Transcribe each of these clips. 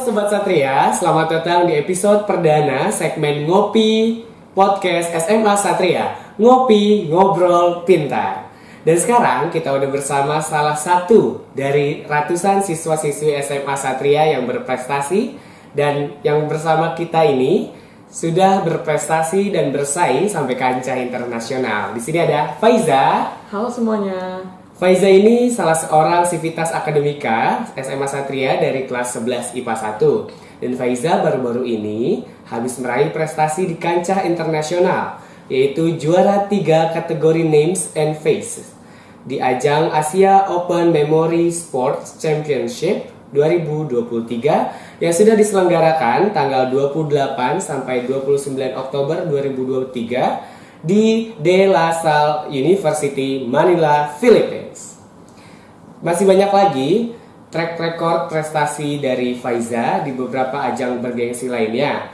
Sobat Satria, selamat datang di episode perdana segmen Ngopi Podcast SMA Satria. Ngopi, ngobrol, pintar. Dan sekarang kita udah bersama salah satu dari ratusan siswa-siswi SMA Satria yang berprestasi. Dan yang bersama kita ini sudah berprestasi dan bersaing sampai kancah internasional. Di sini ada Faiza. Halo semuanya. Faiza ini salah seorang sivitas akademika SMA Satria dari kelas 11 IPA 1. Dan Faiza baru-baru ini habis meraih prestasi di kancah internasional, yaitu juara 3 kategori Names and Faces di ajang Asia Open Memory Sports Championship 2023 yang sudah diselenggarakan tanggal 28 sampai 29 Oktober 2023 di De La Salle University, Manila, Philippines. Masih banyak lagi track record prestasi dari Faiza di beberapa ajang bergengsi lainnya.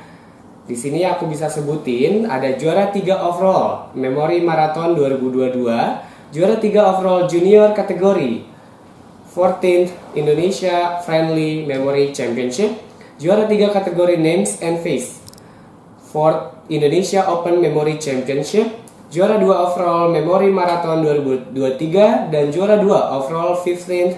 Di sini aku bisa sebutin ada juara 3 overall Memory Marathon 2022, juara 3 overall junior kategori 14th Indonesia Friendly Memory Championship, juara 3 kategori Names and Face 4th Indonesia Open Memory Championship, juara 2 overall Memory Marathon 2023, dan juara 2 overall 15th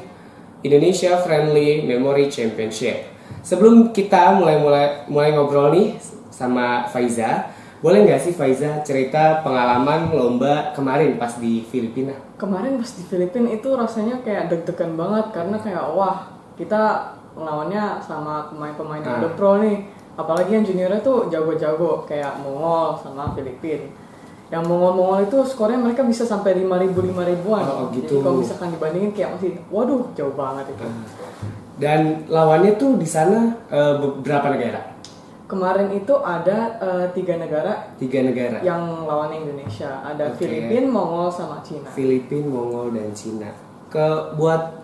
Indonesia Friendly Memory Championship. Sebelum kita mulai ngobrol nih sama Faiza, boleh nggak sih Faiza cerita pengalaman lomba kemarin pas di Filipina? Kemarin pas di Filipina itu rasanya kayak deg-degan banget karena kayak wah, kita lawannya sama pemain-pemain yang udah pro nih. Apalagi yang juniornya tuh jago-jago kayak Mongol sama Filipina. Yang Mongol itu skornya mereka bisa sampai 5.000-5.000-an. Oh gitu. Jadi kalau misalkan dibandingin kayak masih waduh jauh banget itu. Dan lawannya tuh di sana berapa negara? Kemarin itu ada 3 negara. 3 negara. Yang lawannya Indonesia. Ada Filipina, Mongol sama Cina. Filipina, Mongol dan Cina. Buat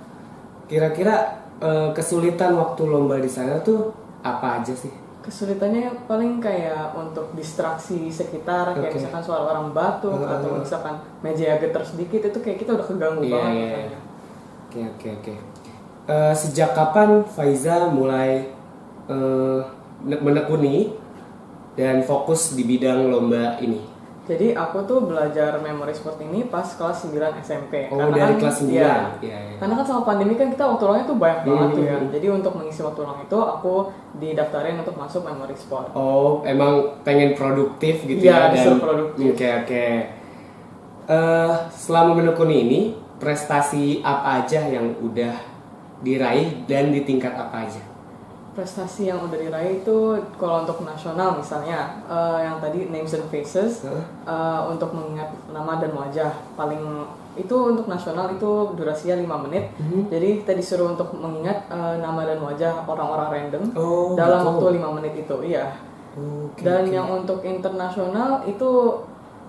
kira-kira kesulitan waktu lomba di sana tuh apa aja sih? Kesulitannya paling kayak untuk distraksi sekitar, kayak misalkan suara orang batuk atau misalkan meja yang getar sedikit itu kayak kita udah keganggu banget. Oke. Sejak kapan Faiza mulai menekuni dan fokus di bidang lomba ini? Jadi aku tuh belajar memory sport ini pas kelas 9 SMP. Oh, karena dari kelas 9? Iya. Karena kan sama pandemi kan kita waktu luangnya tuh banyak banget tuh ya. Jadi untuk mengisi waktu luang itu aku didaftarin untuk masuk memory sport. Oh, emang pengen produktif gitu ya? Iya, dan produktif. Oke. Selama menekuni ini, prestasi apa aja yang udah diraih dan di tingkat apa aja? Prestasi yang udah diraih itu kalau untuk nasional misalnya yang tadi Names and Faces untuk mengingat nama dan wajah paling itu untuk nasional itu durasinya 5 menit. Jadi kita disuruh untuk mengingat nama dan wajah orang-orang random dalam waktu 5 menit itu. Iya. Dan yang untuk internasional itu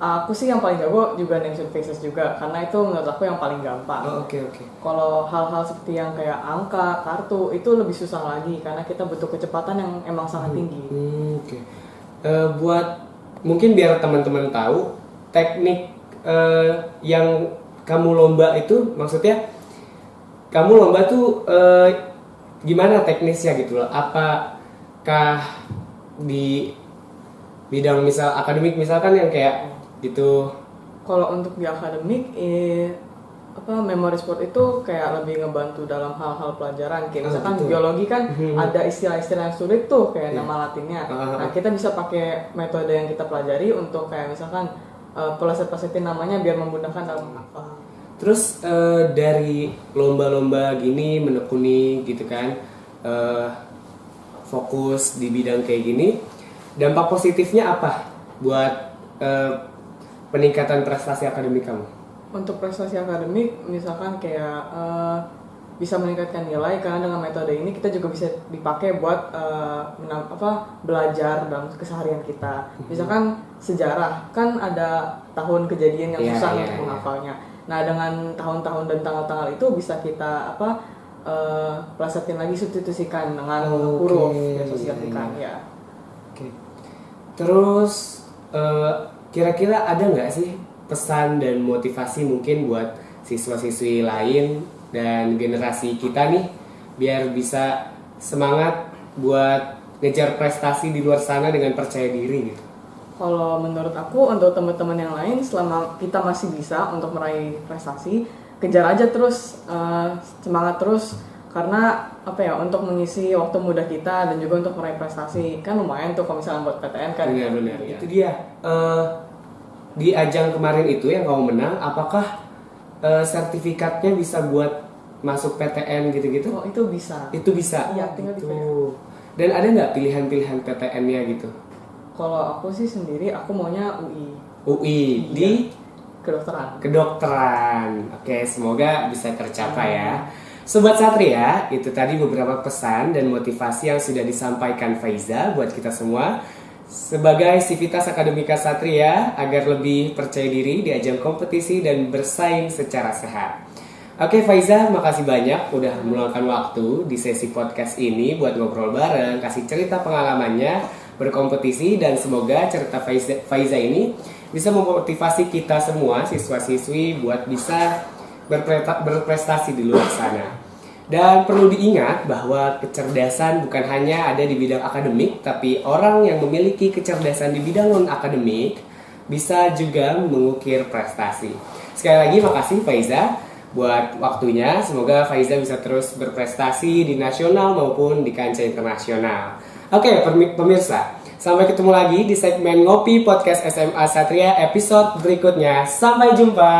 aku sih yang paling jago juga Names and Faces juga karena itu menurut aku yang paling gampang. Oke. Kalau hal-hal seperti yang kayak angka, kartu itu lebih susah lagi karena kita butuh kecepatan yang emang sangat tinggi. Buat mungkin biar teman-teman tahu teknik yang kamu lomba itu, maksudnya kamu lomba tuh gimana teknisnya gitu loh? Apakah di bidang misal akademik misalkan yang kayak gitu? Kalau untuk di akademik memory sport itu kayak lebih ngebantu dalam hal-hal pelajaran kayak misalkan biologi kan ada istilah-istilah yang sulit tuh kayak nama latinnya. Nah, kita bisa pakai metode yang kita pelajari untuk kayak misalkan peleset-pelesetin namanya biar memudahkan dalam menghafal. Terus dari lomba-lomba gini menekuni gitu kan, fokus di bidang kayak gini, dampak positifnya apa buat peningkatan prestasi akademik kamu? Untuk prestasi akademik misalkan kayak bisa meningkatkan nilai karena dengan metode ini kita juga bisa dipakai buat belajar dalam keseharian kita. Misalkan sejarah kan ada tahun kejadian yang susah untuk menghafalnya. Nah, dengan tahun-tahun dan tanggal-tanggal itu bisa kita pelesetin lagi, substitusikan dengan huruf asosiasikan ya. Terus kira-kira ada nggak sih pesan dan motivasi mungkin buat siswa-siswi lain dan generasi kita nih biar bisa semangat buat ngejar prestasi di luar sana dengan percaya diri gitu? Kalau menurut aku, untuk teman-teman yang lain, selama kita masih bisa untuk meraih prestasi, kejar aja terus, semangat terus, karena apa ya, untuk mengisi waktu muda kita dan juga untuk meraih prestasi kan lumayan tuh kalau misalnya buat PTN kan. Benar-benar ya. Itu dia. Di ajang kemarin itu yang kamu menang, apakah sertifikatnya bisa buat masuk PTN gitu-gitu? Oh, itu bisa. Itu bisa. Iya, tinggal itu. dipilih. Dan ada nggak pilihan-pilihan PTN-nya gitu? Kalau aku sih sendiri, aku maunya UI. UI di Kedokteran. kedokteran. Oke, semoga bisa tercapai ya. Sobat Satria, itu tadi beberapa pesan dan motivasi yang sudah disampaikan Faiza buat kita semua sebagai Sivitas Akademika Satria agar lebih percaya diri di ajang kompetisi dan bersaing secara sehat. Oke Faiza, makasih banyak udah meluangkan waktu di sesi podcast ini buat ngobrol bareng, kasih cerita pengalamannya berkompetisi, dan semoga cerita Faiza ini bisa memotivasi kita semua siswa-siswi buat bisa berprestasi di luar sana. Dan perlu diingat bahwa kecerdasan bukan hanya ada di bidang akademik, tapi orang yang memiliki kecerdasan di bidang non-akademik bisa juga mengukir prestasi. Sekali lagi makasih Faiza buat waktunya. Semoga Faiza bisa terus berprestasi di nasional maupun di kancah internasional. Oke, pemirsa, sampai ketemu lagi di segmen Ngopi Podcast SMA Satria episode berikutnya. Sampai jumpa.